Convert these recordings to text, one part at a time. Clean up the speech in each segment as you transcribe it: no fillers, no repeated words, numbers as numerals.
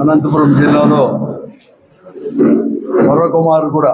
అనంతపురం జిల్లాలో మరొక మారు కూడా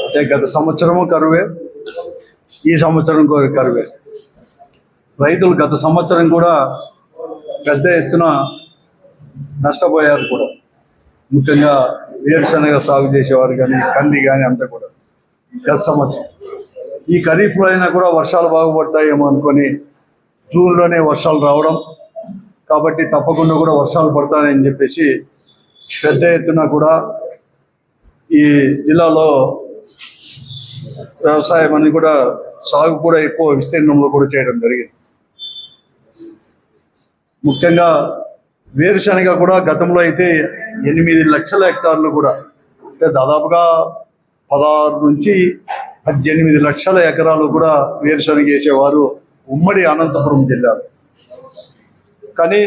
అంటే గత సంవత్సరము కరువే, ఈ సంవత్సరం కూడా కరువే. రైతులు గత సంవత్సరం కూడా పెద్ద ఎత్తున నష్టపోయారు కూడా. ముఖ్యంగా వేరుశనగ సాగు చేసేవారు కానీ, కంది కానీ అంతా కూడా గత సంవత్సరం. ఈ ఖరీఫ్లో అయినా కూడా వర్షాలు బాగుపడతాయేమో అనుకొని జూన్లోనే వర్షాలు రావడం, కాబట్టి తప్పకుండా కూడా వర్షాలు పడతాయని చెప్పేసి పెద్ద ఎత్తున కూడా ఈ జిల్లాలో వ్యవసాయం అని కూడా సాగు కూడా ఎక్కువ విస్తీర్ణంలో కూడా చేయడం జరిగింది. ముఖ్యంగా వేరుశనగ కూడా గతంలో అయితే 8 లక్షల హెక్టార్లు కూడా, అంటే దాదాపుగా 16 నుంచి 18 లక్షల ఎకరాలు కూడా వేరుశనగ వేసేవారు ఉమ్మడి అనంతపురం జిల్లాలో. కానీ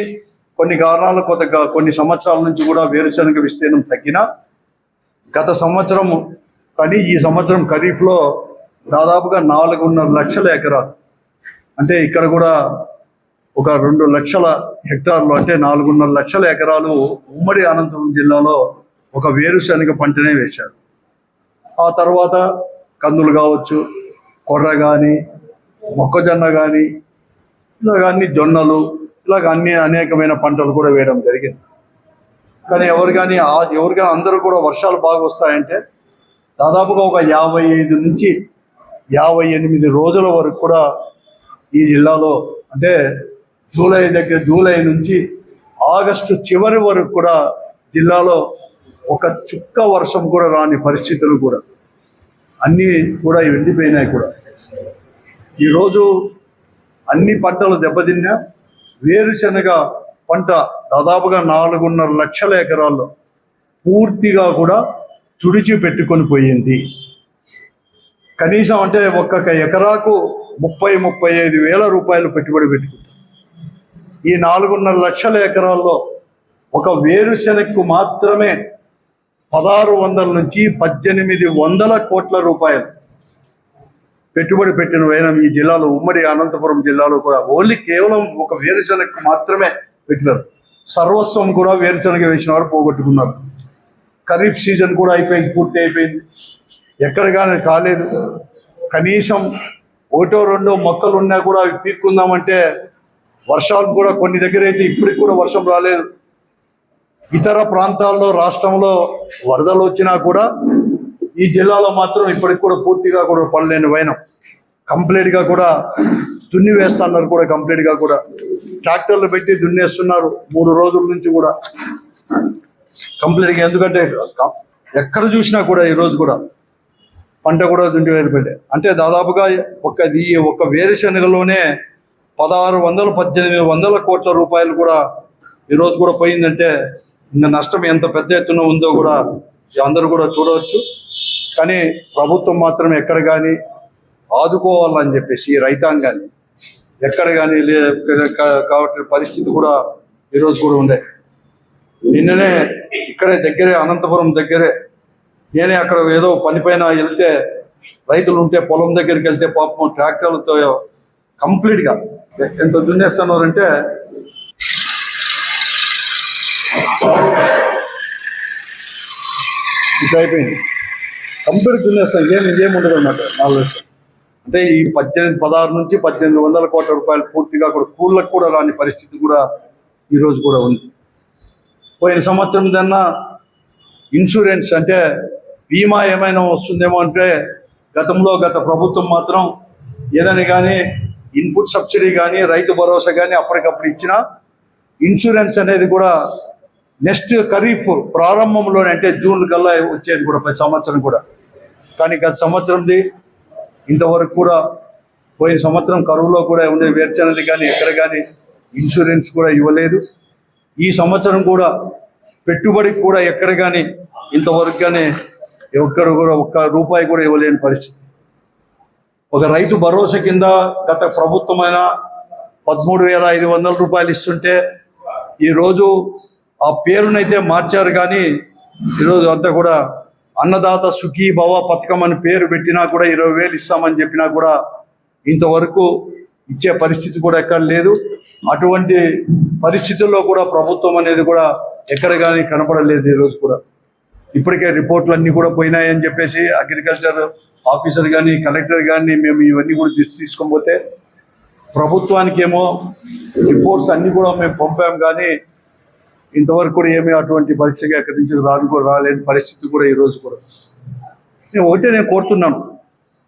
కొన్ని కారణాలు కొన్ని సంవత్సరాల నుంచి కూడా వేరుశనగ విస్తీర్ణం తగ్గినా గత సంవత్సరం కానీ ఈ సంవత్సరం ఖరీఫ్లో దాదాపుగా 4.5 లక్షల ఎకరాలు, అంటే ఇక్కడ కూడా ఒక 2 లక్షల హెక్టార్లు, అంటే 4.5 లక్షల ఎకరాలు ఉమ్మడి అనంతపురం జిల్లాలో ఒక వేరుశనగ పంటనే వేశారు. ఆ తర్వాత కందులు కావచ్చు, కొర్ర కానీ, మొక్కజొన్న కానీ, ఇలాగ అన్ని జొన్నలు, ఇలాగ అన్ని అనేకమైన పంటలు కూడా వేయడం జరిగింది. కానీ ఎవరికైనా అందరూ కూడా వర్షాలు బాగా వస్తాయంటే దాదాపుగా ఒక 55 నుంచి 58 రోజుల వరకు కూడా ఈ జిల్లాలో, అంటే జూలై నుంచి ఆగస్టు చివరి వరకు కూడా జిల్లాలో ఒక చుక్క వర్షం కూడా రాని పరిస్థితులు కూడా అన్నీ కూడా ఎండిపోయినాయి కూడా. ఈరోజు అన్ని పంటలు దెబ్బతిన్నా వేరుశనగ పంట దాదాపుగా 4.5 లక్షల ఎకరాల్లో పూర్తిగా కూడా తుడిచి పెట్టుకొని పోయింది. కనీసం అంటే ఒక్కొక్క ఎకరాకు 30-35 వేల రూపాయలు పెట్టుబడి పెట్టుకుంది. ఈ 4.5 లక్షల ఎకరాల్లో ఒక వేరుశనగకు మాత్రమే 1600 నుంచి 1800 కోట్ల రూపాయలు పెట్టుబడి పెట్టిన వైనం ఈ జిల్లాలో, ఉమ్మడి అనంతపురం జిల్లాలో కూడా ఓన్లీ కేవలం ఒక వేరుశనగకు మాత్రమే పెట్టినారు. సర్వస్వం కూడా వేరుశనగ వేసిన వారు పోగొట్టుకున్నారు. ఖరీఫ్ సీజన్ కూడా అయిపోయింది, పూర్తి అయిపోయింది, ఎక్కడ కానీ కాలేదు. కనీసం 1-2 మొక్కలు ఉన్నా కూడా అవి పీక్కుందామంటే వర్షాలు కూడా కొన్ని దగ్గర అయితే ఇప్పటికి కూడా వర్షం రాలేదు. ఇతర ప్రాంతాల్లో రాష్ట్రంలో వరదలు వచ్చినా కూడా ఈ జిల్లాలో మాత్రం ఇప్పటికి కూడా పూర్తిగా కూడా పడలేని వైనం. కంప్లీట్గా కూడా దున్ని వేస్తున్నారు కూడా, కంప్లీట్గా కూడా ట్రాక్టర్లు పెట్టి దున్నేస్తున్నారు 3 రోజుల నుంచి కూడా కంప్లీట్గా. ఎందుకంటే ఎక్కడ చూసినా కూడా ఈరోజు కూడా పంట కూడా దున్ని వేరుపెట్టే, అంటే దాదాపుగా ఒక వేరుశనగలోనే 1600-1800 కోట్ల రూపాయలు కూడా ఈరోజు కూడా పోయిందంటే ఇంకా నష్టం ఎంత పెద్ద ఎత్తున ఉందో కూడా అందరూ కూడా చూడవచ్చు. కానీ ప్రభుత్వం మాత్రం ఎక్కడ కానీ ఆదుకోవాలని చెప్పేసి ఈ రైతాంగాన్ని ఎక్కడ కానీ కాబట్టి పరిస్థితి కూడా ఈరోజు కూడా ఉండే. నిన్ననే ఇక్కడే దగ్గరే, అనంతపురం దగ్గరే, నేనే అక్కడ ఏదో పనిపైన వెళ్తే రైతులు ఉంటే పొలం దగ్గరికి వెళ్తే పాపం ట్రాక్టర్లతో కంప్లీట్గా ఎంత దున్నేస్తున్నారంటే ఇది అయిపోయింది. కంప్లీట్ దున్నేస్తాం, ఇదేం ఉండదు అన్నమాట. 4 లక్షలు అంటే ఈ 16 నుంచి 1800 కోట్ల రూపాయలు పూర్తిగా కూడా కూళ్ళకు కూడా రాని పరిస్థితి కూడా ఈరోజు కూడా ఉంది. పోయిన సంవత్సరం కన్నా ఇన్సూరెన్స్ అంటే బీమా ఏమైనా వస్తుందేమో అంటే గత ప్రభుత్వం మాత్రం ఏదైనా కానీ ఇన్పుట్ సబ్సిడీ కానీ, రైతు భరోసా కానీ అప్పటికప్పుడు ఇచ్చిన ఇన్సూరెన్స్ అనేది కూడా నెక్స్ట్ ఖరీఫ్ ప్రారంభంలోనే, అంటే జూన్ కల్లా వచ్చేది కూడా ప్రతి సంవత్సరం కూడా. కానీ గత సంవత్సరంది ఇంతవరకు కూడా, పోయిన సంవత్సరం కరువులో కూడా ఉండే వేరుశనగలు కానీ ఎక్కడ కానీ ఇన్సూరెన్స్ కూడా ఇవ్వలేదు. ఈ సంవత్సరం కూడా పెట్టుబడికి కూడా ఎక్కడ కానీ ఇంతవరకు కానీ ఎక్కడ కూడా ₹1 కూడా ఇవ్వలేని పరిస్థితి. ఒక రైతు భరోసా కింద గత ప్రభుత్వమైన 13,500 రూపాయలు ఇస్తుంటే ఈరోజు ఆ పేరునైతే మార్చారు. కానీ ఈరోజు అంతా కూడా అన్నదాత సుఖీ భవ పథకం అని పేరు పెట్టినా కూడా 20,000 ఇస్తామని చెప్పినా కూడా ఇంతవరకు ఇచ్చే పరిస్థితి కూడా ఎక్కడ లేదు. అటువంటి పరిస్థితుల్లో కూడా ప్రభుత్వం అనేది కూడా ఎక్కడ కానీ కనపడలేదు ఈరోజు కూడా. ఇప్పటికే రిపోర్ట్లు అన్నీ కూడా పోయినాయని చెప్పేసి అగ్రికల్చర్ ఆఫీసర్ కానీ కలెక్టర్ కానీ మేము ఇవన్నీ కూడా తీసుకొని పోతే ప్రభుత్వానికి ఏమో రిపోర్ట్స్ అన్నీ కూడా మేము పంపాం, కానీ ఇంతవరకు కూడా ఏమీ అటువంటి పరిస్థితి అక్కడి నుంచి రాలేని పరిస్థితి కూడా ఈరోజు కూడా. నేను కోరుతున్నాను,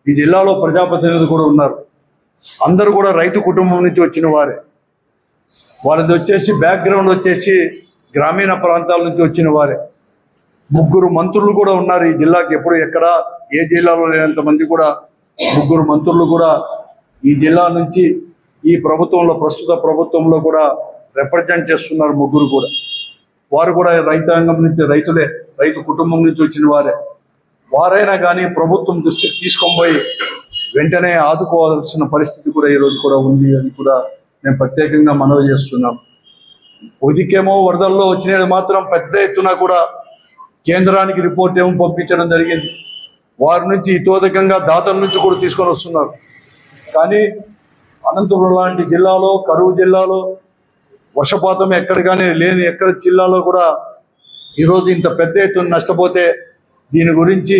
ఈ జిల్లాలో ప్రజాప్రతినిధులు కూడా ఉన్నారు, అందరూ కూడా రైతు కుటుంబం నుంచి వచ్చిన వారే. వాళ్ళది వచ్చేసి బ్యాక్గ్రౌండ్ వచ్చేసి గ్రామీణ ప్రాంతాల నుంచి వచ్చిన వారే. 3 మంత్రులు కూడా ఉన్నారు ఈ జిల్లాకి. ఎప్పుడు ఎక్కడ ఏ జిల్లాలో లేనంత మంది కూడా 3 మంత్రులు కూడా ఈ జిల్లా నుంచి ఈ ప్రభుత్వంలో ప్రస్తుత ప్రభుత్వంలో కూడా రిప్రజెంట్ చేస్తున్నారు. 3 కూడా వారు కూడా రైతాంగం నుంచి రైతులే, రైతు కుటుంబం నుంచి వచ్చిన వారే. వారైనా కానీ ప్రభుత్వం దృష్టికి తీసుకొని పోయి వెంటనే ఆదుకోవాల్సిన పరిస్థితి కూడా ఈరోజు కూడా ఉంది అని కూడా నేను ప్రత్యేకంగా మనవి చేస్తున్నాను. ఉదికేమో వరదల్లో వచ్చినది మాత్రం పెద్ద ఎత్తున కూడా కేంద్రానికి రిపోర్ట్ ఏమో పంపించడం జరిగింది. వారి నుంచి ఇతోధికంగా దాతల నుంచి కూడా తీసుకొని వస్తున్నారు. కానీ అనంతపురం లాంటి జిల్లాలో, కరువు జిల్లాలో వర్షపాతం ఎక్కడ కానీ లేని ఎక్కడ జిల్లాలో కూడా ఈరోజు ఇంత పెద్ద ఎత్తున నష్టపోతే దీని గురించి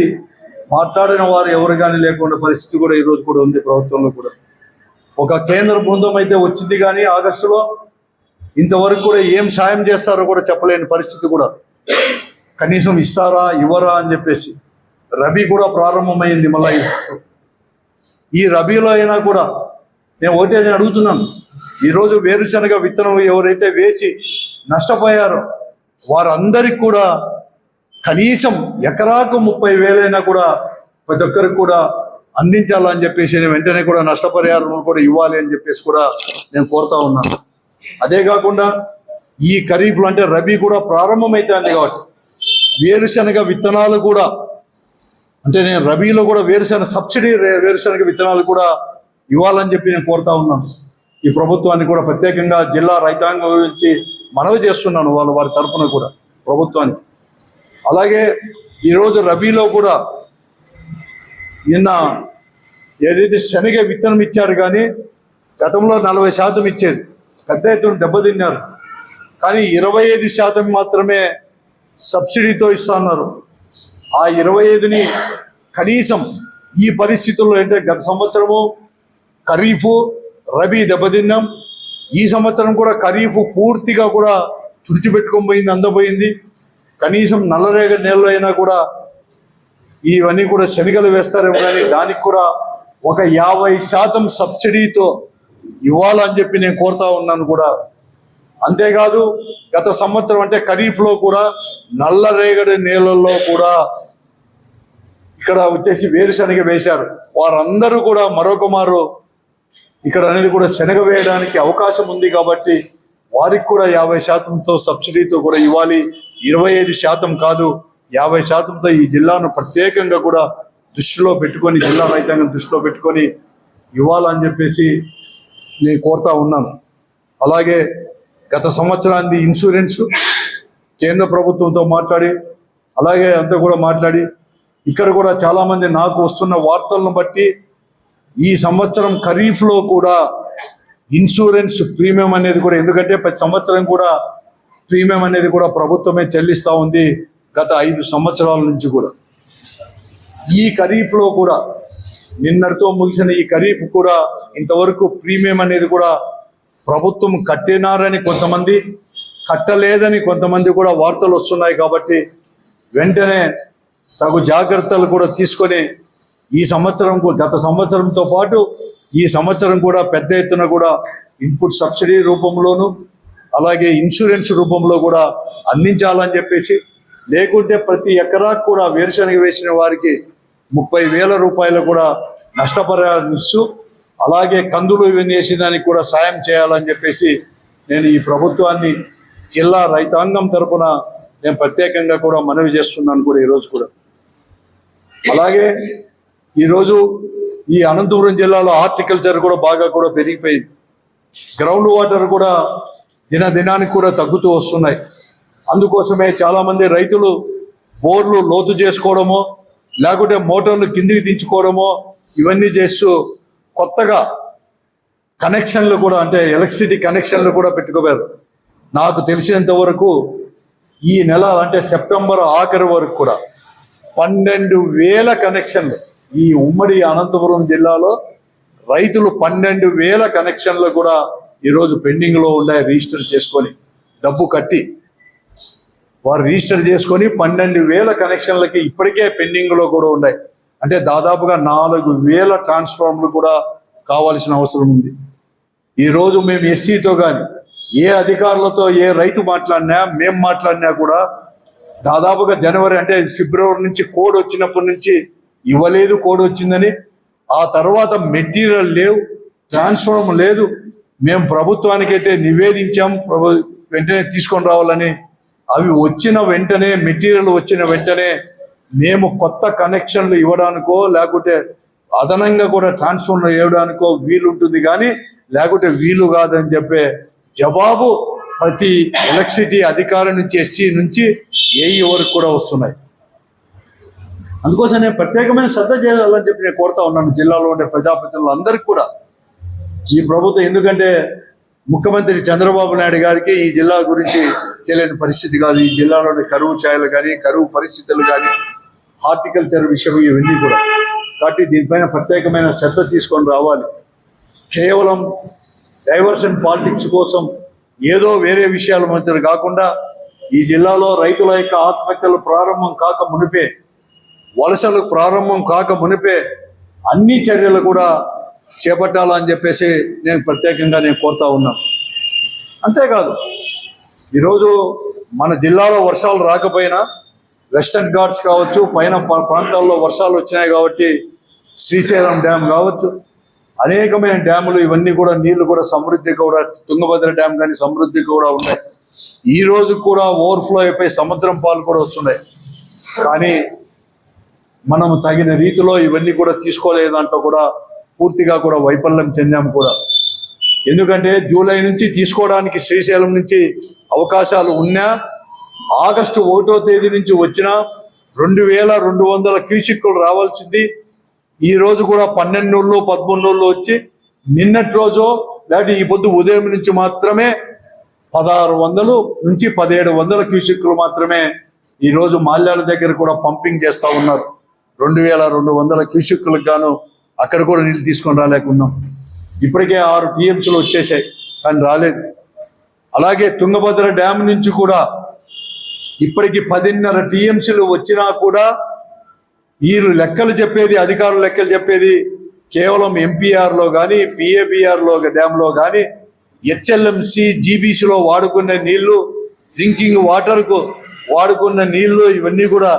మాట్లాడిన వారు ఎవరు కానీ లేకుండా పరిస్థితి కూడా ఈరోజు కూడా ఉంది. ప్రభుత్వంలో కూడా ఒక కేంద్ర బృందం అయితే వచ్చింది, కానీ ఆగస్టులో ఇంతవరకు కూడా ఏం సాయం చేస్తారో కూడా చెప్పలేని పరిస్థితి కూడా. కనీసం ఇస్తారా ఇవ్వరా అని చెప్పేసి. రబీ కూడా ప్రారంభమైంది. మళ్ళీ ఈ రబీలో అయినా కూడా నేను అడుగుతున్నాను, ఈరోజు వేరుశనగ విత్తనం ఎవరైతే వేసి నష్టపోయారో వారందరికీ కూడా కనీసం ఎకరాకు 30,000 కూడా ప్రతి ఒక్కరికి కూడా అందించాలని చెప్పేసి నేను వెంటనే కూడా నష్టపరిహారం కూడా ఇవ్వాలి అని చెప్పేసి కూడా నేను కోరుతా ఉన్నాను. అదే కాకుండా ఈ ఖరీఫ్లో అంటే రబీ కూడా ప్రారంభమైతుంది కాబట్టి వేరుశనగ విత్తనాలు కూడా అంటే నేను రబీలో కూడా వేరుశనగ సబ్సిడీ వేరుశనగ విత్తనాలు కూడా ఇవ్వాలని చెప్పి నేను కోరుతా ఉన్నాను. ఈ ప్రభుత్వాన్ని కూడా ప్రత్యేకంగా జిల్లా రైతాంగం గురించి మనవి చేస్తున్నాను వారి తరఫున కూడా ప్రభుత్వానికి. అలాగే ఈరోజు రబీలో కూడా నిన్న ఏదైతే శనగ విత్తనం ఇచ్చారు, కానీ గతంలో 40% ఇచ్చేది, పెద్ద ఎత్తున దెబ్బతిన్నారు. కానీ 25% మాత్రమే సబ్సిడీతో ఇస్తున్నారు. ఆ 25ని కనీసం ఈ పరిస్థితుల్లో అంటే గత సంవత్సరము ఖరీఫ్ రబీ దెబ్బతిన్నాం. ఈ సంవత్సరం కూడా ఖరీఫ్ పూర్తిగా కూడా తుడిచిపెట్టుకొని పోయింది, అందపోయింది. కనీసం నల్లరేగడి నేలలో అయినా కూడా ఇవన్నీ కూడా శనగలు వేస్తారేమో, కానీ దానికి కూడా ఒక 50% సబ్సిడీతో ఇవ్వాలని చెప్పి నేను కోరుతా ఉన్నాను కూడా. అంతేకాదు గత సంవత్సరం అంటే ఖరీఫ్లో కూడా నల్లరేగడి నేలల్లో కూడా ఇక్కడ వచ్చేసి వేరుశనగ వేశారు. వారందరూ కూడా మరొక మారు ఇక్కడ అనేది కూడా శనగ వేయడానికి అవకాశం ఉంది కాబట్టి వారికి కూడా 50%తో సబ్సిడీతో కూడా ఇవ్వాలి. 25% కాదు, 50%తో ఈ జిల్లాను ప్రత్యేకంగా కూడా దృష్టిలో పెట్టుకొని, జిల్లా రైతాంగం దృష్టిలో పెట్టుకొని ఇవ్వాలని చెప్పేసి నేను కోరుతా ఉన్నాను. అలాగే గత సంవత్సరానికి ఇన్సూరెన్స్ కేంద్ర ప్రభుత్వంతో మాట్లాడి, అలాగే అంతా కూడా మాట్లాడి, ఇక్కడ కూడా చాలామంది నాకు వస్తున్న వార్తలను బట్టి ఈ సంవత్సరం ఖరీఫ్లో కూడా ఇన్సూరెన్స్ ప్రీమియం అనేది కూడా, ఎందుకంటే ప్రతి సంవత్సరం కూడా ప్రీమియం అనేది కూడా ప్రభుత్వమే చెల్లిస్తూ ఉంది గత 5 సంవత్సరాల నుంచి కూడా. ఈ ఖరీఫ్లో కూడా నిన్నటితో ముగిసిన ఈ ఖరీఫ్ కూడా ఇంతవరకు ప్రీమియం అనేది కూడా ప్రభుత్వం కట్టినారని కొంతమంది, కట్టలేదని కొంతమంది కూడా వార్తలు వస్తున్నాయి. కాబట్టి వెంటనే తగు జాగ్రత్తలు కూడా తీసుకొని ఈ సంవత్సరం గత సంవత్సరంతో పాటు ఈ సంవత్సరం కూడా పెద్ద ఎత్తున కూడా ఇన్పుట్ సబ్సిడీ రూపంలోను అలాగే ఇన్సూరెన్స్ రూపంలో కూడా అందించాలని చెప్పేసి, లేకుంటే ప్రతి ఎకరాకు కూడా వేరుశనగ వేసిన వారికి 30,000 రూపాయలు కూడా నష్టపరిహారం ఇస్తూ, అలాగే కందులు ఇవన్నీ వేసేదానికి కూడా సాయం చేయాలని చెప్పేసి నేను ఈ ప్రభుత్వాన్ని జిల్లా రైతాంగం తరపున నేను ప్రత్యేకంగా కూడా మనవి చేస్తున్నాను కూడా ఈరోజు కూడా. అలాగే ఈరోజు ఈ అనంతపురం జిల్లాలో హార్టికల్చర్ కూడా బాగా కూడా పెరిగిపోయింది. గ్రౌండ్ వాటర్ కూడా దినదినానికి కూడా తగ్గుతూ వస్తున్నాయి. అందుకోసమే చాలామంది రైతులు బోర్లు లోతు చేసుకోవడమో లేకుంటే మోటార్లు కిందికి దించుకోవడమో ఇవన్నీ చేస్తూ కొత్తగా కనెక్షన్లు కూడా అంటే ఎలక్ట్రిసిటీ కనెక్షన్లు కూడా పెట్టుకోవారు. నాకు తెలిసినంత వరకు ఈ నెల అంటే సెప్టెంబర్ ఆఖరి వరకు కూడా 12,000 కనెక్షన్లు ఈ ఉమ్మడి అనంతపురం జిల్లాలో రైతులు 12,000 కనెక్షన్లు కూడా ఈరోజు పెండింగ్లో ఉన్నాయి. రిజిస్టర్ చేసుకొని డబ్బు కట్టి వారు రిజిస్టర్ చేసుకొని 12,000 కనెక్షన్లకి ఇప్పటికే పెండింగ్లో కూడా ఉన్నాయి. అంటే దాదాపుగా 4,000 ట్రాన్స్ఫార్మర్లు కూడా కావాల్సిన అవసరం ఉంది. ఈరోజు మేము ఎస్సీతో కానీ ఏ అధికారులతో ఏ రైతు మాట్లాడినా మేము మాట్లాడినా కూడా దాదాపుగా జనవరి అంటే ఫిబ్రవరి నుంచి కోడ్ వచ్చినప్పటి నుంచి ఇవ్వలేదు, కోడ్ వచ్చిందని. ఆ తర్వాత మెటీరియల్ లేవు, ట్రాన్స్ఫార్మ్ లేదు. మేము ప్రభుత్వానికైతే నివేదించాం వెంటనే తీసుకొని రావాలని. అవి వచ్చిన వెంటనే మెటీరియల్ వచ్చిన వెంటనే మేము కొత్త కనెక్షన్లు ఇవ్వడానికో లేకుంటే అదనంగా కూడా ట్రాన్స్ఫార్మర్ వేయడానికో వీలు ఉంటుంది, కానీ లేకుంటే వీలు కాదని చెప్పే జవాబు ప్రతి ఎలక్ట్రిసిటీ అధికారి నుంచి ఎస్సీ నుంచి ఏఈ వరకు కూడా వస్తున్నాయి. అందుకోసం నేను ప్రత్యేకమైన శ్రద్ధ చేయాలని చెప్పి నేను కోరుతా ఉన్నాను జిల్లాలో ఉండే ప్రజాప్రతినిధులు అందరికీ కూడా. ఈ ప్రభుత్వం ఎందుకంటే ముఖ్యమంత్రి చంద్రబాబు నాయుడు గారికి ఈ జిల్లా గురించి తెలియని పరిస్థితి కాదు. ఈ జిల్లాలోని కరువు ఛాయలు కానీ కరువు పరిస్థితులు కానీ హార్టికల్చర్ విషయం ఇవన్నీ కూడా. కాబట్టి దీనిపైన ప్రత్యేకమైన శ్రద్ధ తీసుకొని రావాలి. కేవలం డైవర్షన్ పాలిటిక్స్ కోసం ఏదో వేరే విషయాల మధ్య కాకుండా ఈ జిల్లాలో రైతుల యొక్క ఆత్మహత్యలు ప్రారంభం కాక మునిపే, వలసలు ప్రారంభం కాక మునిపే అన్ని చర్యలు కూడా చేపట్టాలని చెప్పేసి నేను ప్రత్యేకంగా కోరుతా ఉన్నాను. అంతేకాదు ఈరోజు మన జిల్లాలో వర్షాలు రాకపోయినా వెస్టర్న్ ఘాట్స్ కావచ్చు, పైన ప్రాంతాల్లో వర్షాలు వచ్చినాయి కాబట్టి శ్రీశైలం డ్యామ్ కావచ్చు, అనేకమైన డ్యాములు ఇవన్నీ కూడా నీళ్లు కూడా సమృద్ధిగా కూడా తుంగభద్ర డ్యామ్ కానీ సమృద్ధిగా కూడా ఉన్నాయి. ఈ రోజు కూడా ఓవర్ఫ్లో అయిపోయి సముద్రం పాలు కూడా వస్తున్నాయి. కానీ మనం తగిన రీతిలో ఇవన్నీ కూడా తీసుకోలేదంటూ కూడా పూర్తిగా కూడా వైఫల్యం చెందాము కూడా. ఎందుకంటే జూలై నుంచి తీసుకోవడానికి శ్రీశైలం నుంచి అవకాశాలు ఉన్నా ఆగస్టు 1వ తేదీ నుంచి వచ్చిన 2,200 క్యూసెక్కులు రావాల్సింది ఈ రోజు కూడా 12 రోజులు 13 రోజులు వచ్చి నిన్నటి రోజు లేకపోతే ఈ పొద్దు ఉదయం నుంచి మాత్రమే 1,600 నుంచి 1,700 క్యూసెక్కులు మాత్రమే ఈరోజు మాల్యాల దగ్గర కూడా పంపింగ్ చేస్తూ ఉన్నారు. 2,200 క్యూసెక్కులకు గాను అక్కడ కూడా నీళ్ళు తీసుకొని రాలేకున్నాం. ఇప్పటికే 6 టీఎంసీలు వచ్చేసాయి కానీ రాలేదు. అలాగే తుంగభద్ర డ్యామ్ నుంచి కూడా ఇప్పటికి 10.5 టీఎంసీలు వచ్చినా కూడా వీళ్ళు లెక్కలు చెప్పేది, అధికారులు లెక్కలు చెప్పేది కేవలం ఎంపీఆర్లో కానీ పిఏబిఆర్లో డ్యామ్లో కానీ హెచ్ఎల్ఎంసి జీబీసీలో వాడుకునే నీళ్లు, డ్రింకింగ్ వాటర్కు వాడుకున్న నీళ్లు ఇవన్నీ కూడా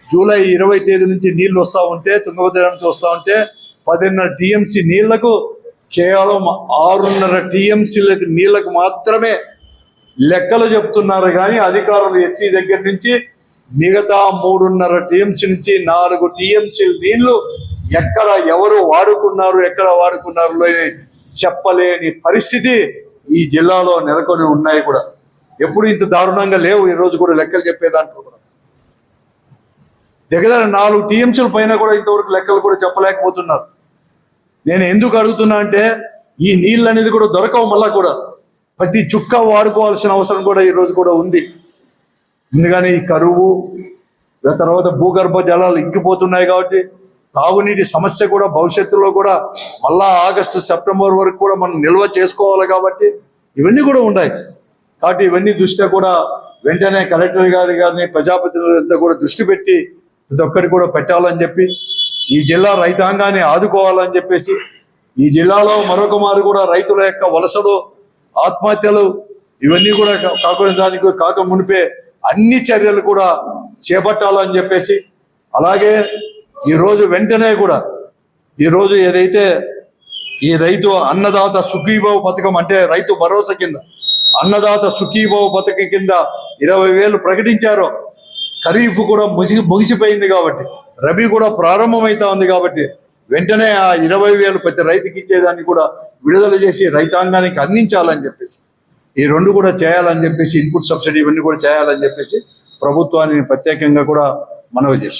జూలై 20 తేదీ నుంచి నీళ్లు వస్తూ ఉంటే తుంగభద్ర డ్యామ్ నుంచి వస్తూ ఉంటే 10.5 టీఎంసీ నీళ్లకు కేవలం 6.5 టీఎంసీలకు నీళ్లకు మాత్రమే లెక్కలు చెప్తున్నారు. కానీ అధికారులు ఎస్సీ దగ్గర నుంచి మిగతా 3.5 టీఎంసీ నుంచి 4 టీఎంసీ నీళ్లు ఎక్కడ ఎవరు వాడుకున్నారు ఎక్కడ వాడుకున్నారు చెప్పలేని పరిస్థితి ఈ జిల్లాలో నెలకొని ఉన్నాయి కూడా. ఎప్పుడు ఇంత దారుణంగా లేవు. ఈ రోజు కూడా లెక్కలు చెప్పేదాంట్లో కూడా దగ్గర 4 టీఎంసీల పైన కూడా ఇంతవరకు లెక్కలు కూడా చెప్పలేకపోతున్నారు. నేను ఎందుకు అడుగుతున్నా అంటే ఈ నీళ్ళు అనేది కూడా దొరకవు. మళ్ళా కూడా ప్రతి చుక్క వాడుకోవాల్సిన అవసరం కూడా ఈ రోజు కూడా ఉంది. ఎందుకని ఈ కరువు తర్వాత భూగర్భ జలాలు ఇంకిపోతున్నాయి కాబట్టి తాగునీటి సమస్య కూడా భవిష్యత్తులో కూడా మళ్ళా ఆగస్టు సెప్టెంబర్ వరకు కూడా మనం నిల్వ చేసుకోవాలి కాబట్టి ఇవన్నీ కూడా ఉన్నాయి. కాబట్టి ఇవన్నీ దృష్ట్యా కూడా వెంటనే కలెక్టర్ గారిని ప్రజాప్రతినిధులంతా కూడా దృష్టి పెట్టి ప్రతి ఒక్కటి కూడా పెట్టాలని చెప్పి ఈ జిల్లా రైతాంగాన్ని ఆదుకోవాలని చెప్పేసి ఈ జిల్లాలో మరొక మారు కూడా రైతుల యొక్క వలసలు, ఆత్మహత్యలు ఇవన్నీ కూడా కాకుండా దానికి కాక మునిపే అన్ని చర్యలు కూడా చేపట్టాలని చెప్పేసి, అలాగే ఈరోజు వెంటనే కూడా ఈరోజు ఏదైతే ఈ రైతు అన్నదాత సుఖీభావ పథకం అంటే రైతు భరోసా కింద అన్నదాత సుఖీభావ పథకం కింద 20,000 ప్రకటించారో, ఖరీఫ్ కూడా ముగిసిపోయింది కాబట్టి రబీ కూడా ప్రారంభమవుతా ఉంది కాబట్టి వెంటనే ఆ 20,000 ప్రతి రైతుకి ఇచ్చేదాన్ని కూడా విడుదల చేసి రైతాంగానికి అందించాలని చెప్పేసి ఈ 2 కూడా చేయాలని చెప్పేసి ఇన్పుట్ సబ్సిడీ ఇవన్నీ కూడా చేయాలని చెప్పేసి ప్రభుత్వాన్ని ప్రత్యేకంగా కూడా మనవి చేస్తాం.